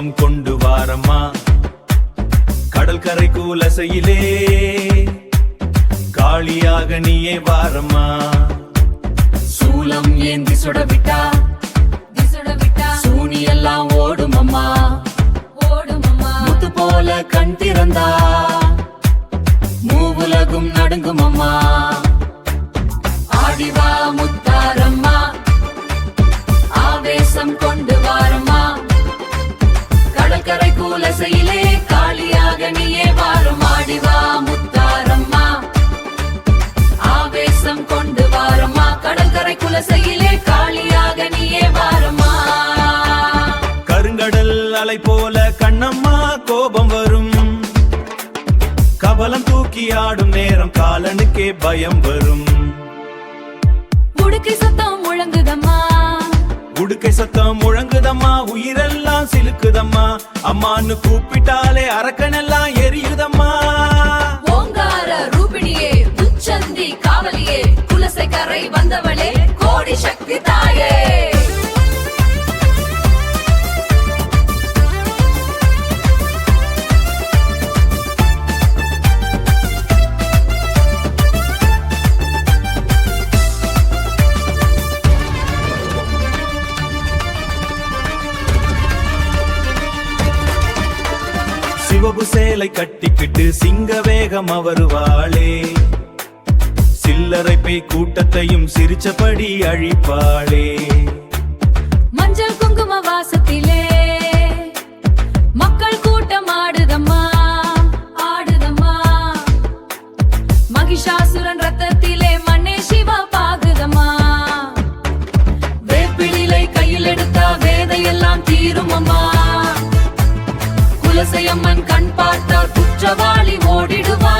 ஆவேசம் கொண்டு வாரம்மா கடல் கரை கூலசையிலே காளியாக நீயே வாரம்மா சூலம் ஏந்தி சுடவிட்டா சூனி எல்லாம் ஓடும் அம்மா முத்து போல கண் திறந்தா மூவுலகும் நடுங்கும் அம்மா ஆடிவா முத்தாரம்மா ஆவேசம் கொண்டு வாரம்மா கடற்கரை கூலசையிலே காளியாக நீயே வாரும் ஆடிவா முத்தாரம்மா ஆவேசம் கொண்டு வாரம்மா கடற்கரை குலசையிலே காளியாக நீயே வாரம்மா கருங்கடல் அலை போல கண்ணம்மா கோபம் வரும் கபலம் தூக்கி ஆடும் நேரம் காலனுக்கே பயம் வரும் உடுக்கை சத்தம் முழங்குதம்மா உடுக்கை சத்தம் முழங்குதம்மா உயிரெல்லாம் சிலுக்குதம்மா அம்மான்னு கூப்பிட்டாலே அரக்கனெல்லாம் எரியுதம்மா ஓங்கார ரூபிணியே உச்சந்தி காவலியே குலசை கரை வந்தவளே கோடி சக்தி தாயே சிவப்பு சேலை கட்டிக்கிட்டு சிங்க வேகம் வருவாளே சில்லறை பேய் கூட்டத்தையும் சிரிச்சபடி அழிப்பாளே மஞ்சள் குங்கும வாசத்திலே மக்கள் கூட்டம் ஆடுதம்மா மகிஷாசுரன் ரத்தத்திலே மண்ணே சிவா பாகுதம்மா வேப்பிலை கையில் எடுத்தா வேதையெல்லாம் தீரும் அம்மா குலசையம்மன் கண் பார்த்தால் குற்றவாளி ஓடிடுவா